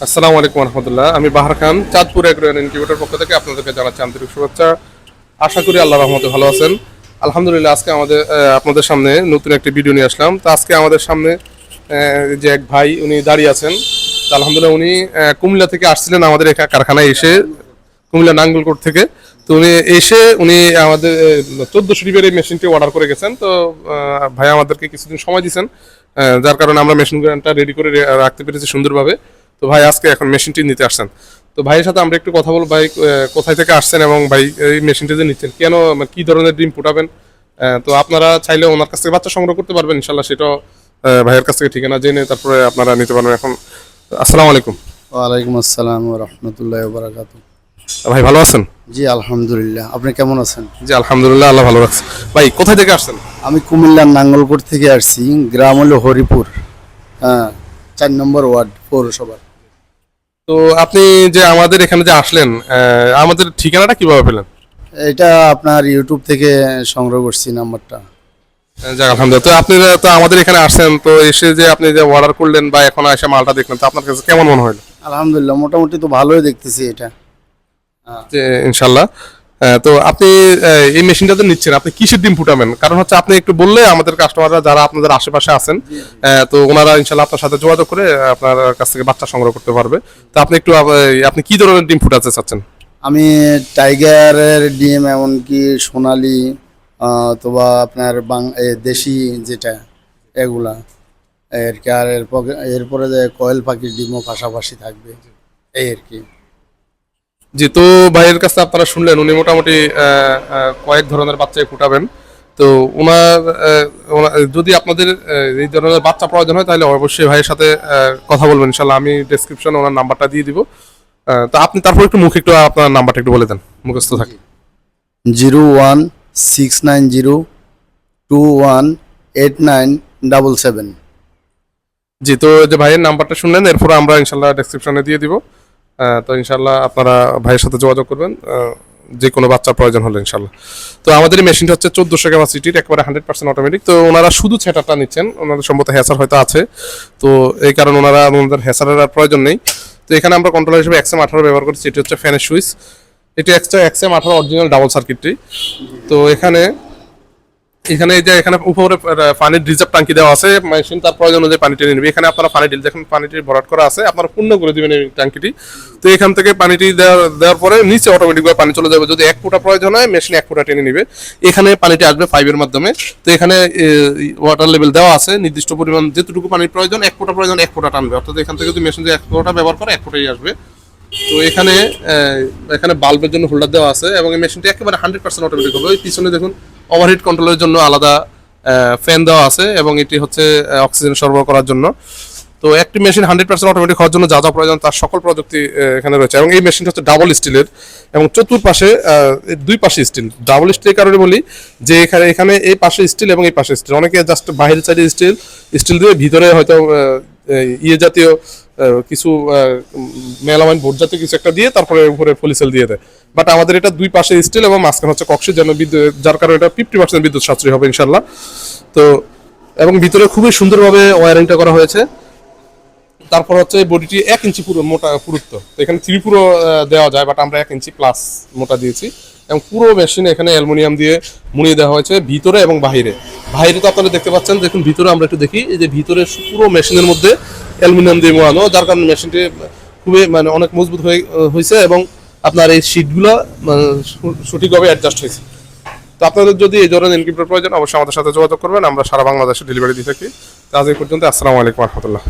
আসসালামু আলাইকুম রহমতুল্লাহ। আমি বাহার খান, চাঁদপুর এগ্রো ইনকিউবেটর পক্ষ থেকে আপনাদেরকে জানাচ্ছি আন্তরিক শুভেচ্ছা। আশা করি আল্লাহ রহমতে ভালো আছেন। আলহামদুলিল্লাহ, আজকে আপনাদের সামনে নতুন একটি ভিডিও নিয়ে আসলাম। তো আজকে আমাদের সামনে যে এক ভাই উনি দাঁড়িয়ে আছেন, তো আলহামদুলিল্লাহ উনি কুমিল্লা থেকে আসছিলেন আমাদের এখানে কারখানায় এসে, কুমিল্লা নাঙ্গলকোট থেকে। তো উনি আমাদের 1400 রিপের এই মেশিনটি অর্ডার করে গেছেন। তো ভাই আমাদেরকে কিছুদিন সময় দিয়েছেন, যার কারণে আমরা মেশিনটা রেডি করে রাখতে পেরেছি সুন্দরভাবে। তো ভাই আজকে এখন মেশিনটি নিতে আসছেন। তো ভাইয়ের সাথে আমরা একটু কথা বলবো, ভাই কোথায় থেকে আসছেন এবং ভাই এই মেশিনটি যে নিচ্ছেন কেন, কি ধরনের ডিম ফুটাবেন। তো আপনারা চাইলে ওনার কাছ থেকে বাচ্চা সংগ্রহ করতে পারবেন ইনশাল্লাহ, সেটাও ভাইয়ের কাছ থেকে ঠিকানা জেনে তারপরে আপনারা নিতে পারবেন। এখন আসসালামু আলাইকুম। ওয়ালাইকুম আসসালাম ওয়া রাহমাতুল্লাহি ওয়া বারাকাতুহু। ভাই ভালো আছেন? জি আলহামদুলিল্লাহ, আপনি কেমন আছেন? জি আলহামদুলিল্লাহ, আল্লাহ ভালো রাখছে। ভাই কোথায় থেকে আসছেন? আমি কুমিল্লার নাঙ্গলকোট থেকে আসছি, গ্রাম হলো হরিপুর, হ্যাঁ, 4 নম্বর ওয়ার্ড পৌরসভা। তো আপনি যে আমাদের এখানে যে আসলেন, আমাদের ঠিকানাটা কিভাবে পেলেন? এটা আপনার ইউটিউব থেকে সংগ্রহ করছি নাম্বারটা। যাক আলহামদুলিল্লাহ। তো আপনি তো আমাদের এখানে আসছেন, তো এসে যে আপনি যে অর্ডার করলেন বা এখন এসে মালটা দেখলেন, তো আপনার কাছে কেমন মনে হলো? আলহামদুলিল্লাহ, মোটামুটি তো ভালোই দেখতেছি এটা। যে ইনশাল্লাহ। তো আপনি এই মেশিনটাতে নিচ্ছেন, আপনি কিসের ডিম ফুটাবেন? কারণ হচ্ছে আপনি একটু বললে আমাদের কাস্টমাররা যারা আপনাদের আশেপাশে আছেন, তো ওনারা ইনশাল্লাহ আপনার সাথে যোগাযোগ করে আপনার কাছ থেকে বাচ্চা সংগ্রহ করতে পারবে। তো আপনি একটু আপনি কি ধরনের ডিম ফুটাতে চাচ্ছেন? আমি টাইগারের ডিম, এমনকি সোনালি, অথবা আপনার দেশি যেটা, এগুলা আর কি। আর এরপরে যে কয়েল পাখির ডিমও পাশাপাশি থাকবে, এই আর কি। জি, তো ভাইয়ের কাছে আপনারা শুনলেন উনি মোটামুটি কয়েক ধরনের বাচ্চাই ফুটাবেন। তো যদি আপনাদের এই ধরনের বাচ্চা প্রয়োজন হয় তাহলে অবশ্যই ভাইয়ের সাথে কথা বলবেন ইনশাল্লাহ। আমি ডেসক্রিপশনে ওনার নাম্বারটা দিয়ে দিব। তো আপনি তারপর একটু মুখে একটু আপনার নাম্বারটা একটু বলে দেন, মুখস্থ থাকে। 0169021897। জি, তো যে ভাইয়ের নাম্বারটা শুনলেন, এরপর আমরা ইনশাল্লাহ ডেসক্রিপশনে দিয়ে দিব। তো ইনশাল্লাহ আপনারা ভাইয়ের সাথে যোগাযোগ করবেন যে কোনো বাচ্চার প্রয়োজন হলে ইনশাল্লাহ। তো আমাদের এই মেশিনটা হচ্ছে 1400 ক্যাপাসিটির, একবারে 100% অটোমেটিক। তো ওনারা শুধু ছেটারটা নিচ্ছেন, ওনাদের সম্ভবত হ্যাসার হয়তো আছে, তো এই কারণে ওনাদের হ্যাসারের আর প্রয়োজন নেই। তো এখানে আমরা কন্ট্রোলার হিসেবে XM18 ব্যবহার করছি, এটি হচ্ছে ফ্যানের সুইচ। এটি XM18 অরিজিনাল ডাবল সার্কিটটি। তো এখানে এই যে এখানে উপরে পানির রিজার্ভ ট্যাঙ্কি দেওয়া আছে, মেশিন তার প্রয়োজন অনুযায়ী পানি টেনে নেবে। এখানে আপনারা পানি দেখুন, পানিটি ভরাট করা আছে, আপনারা পূর্ণ করে দিবেন এই ট্যাঙ্কিটি। তো এখান থেকে পানিটি দেওয়ার পরে নিচে অটোমেটিকভাবে পানি চলে যাবে। যদি 1 ফুটা প্রয়োজন হয়, মেশিন 1 ফুটা টেনে নিবে। এখানে পানিটি আসবে পাইপের মাধ্যমে। তো এখানে ওয়াটার লেভেল দেওয়া আছে, নির্দিষ্ট পরিমাণ যেটুকু পানির প্রয়োজন, 1 ফুটা প্রয়োজন 1 ফুটা টানবে। অর্থাৎ এখান থেকে যদি মেশিন 1 ফুটা ব্যবহার করে 1 ফুটাই আসবে। তো এখানে বাল্বের জন্য হোল্ডার দেওয়া আছে এবং এই মেশিনটি একেবারে 100% অটোমেটিক হবে। ওই পিছনে দেখুন ওভারহিট কন্ট্রোলের জন্য আলাদা ফ্যান দেওয়া আছে এবং এটি হচ্ছে অক্সিজেন সরবরাহ করার জন্য। তো একটি মেশিন 100% অটোমেটিক হওয়ার জন্য যা যা প্রয়োজন তার সকল প্রযুক্তি এখানে রয়েছে। এবং এই মেশিনটা হচ্ছে ডাবল স্টিলের এবং চতুর্পাশে দুই পাশে স্টিল। ডাবল স্টিলের কারণে বলি যে এখানে এই পাশে স্টিল এবং এই পাশে স্টিল। অনেকে জাস্ট বাইরের সাইডে স্টিল দিয়ে ভিতরে হয়তো ইয়ে জাতীয় কিছু মেলামাইন বোর্ড জাতীয় কিছু একটা দিয়ে তারপরে উপরে পলিসেল দিয়ে দেয়। বাট আমাদের এটা দুই পাশে স্টিল এবং মাঝখানে হচ্ছে কক্সি, যেন বিদ্যুৎ, যার কারণে এটা 50% বিদ্যুৎ সাশ্রয়ী হবে ইনশাল্লাহ। তো এবং ভিতরে খুবই সুন্দরভাবে ওয়ারিংটা করা হয়েছে। তারপর হচ্ছে বডিটি 1 ইঞ্চি পুরো মোটা পুরুত্ব। তো এখানে 3 পুরো দেওয়া যায়, বাট আমরা 1 ইঞ্চি প্লাস মোটা দিয়েছি। এবং পুরো মেশিনে এখানে অ্যালুমিনিয়াম দিয়ে মুড়িয়ে দেওয়া হয়েছে ভিতরে এবং বাহিরে। বাইরে তো আপনারা দেখতে পাচ্ছেন, দেখুন ভিতরে আমরা একটু দেখি, এই যে ভিতরে পুরো মেশিনের মধ্যে অ্যালুমিনিয়াম দিয়ে মোড়ানো, যার কারণে মেশিনটি খুবই অনেক মজবুত হয়েছে এবং আপনার এই সিটগুলো সঠিকভাবে অ্যাডজাস্ট হয়েছে। তো আপনাদের যদি এই ধরনের ইনকিউবেটর প্রয়োজন অবশ্যই আমাদের সাথে যোগাযোগ করবেন, আমরা সারা বাংলাদেশে ডেলিভারি দিয়ে থাকি। তো আজ এই পর্যন্ত, আসসালামু আলাইকুম রহমতুল্লাহ।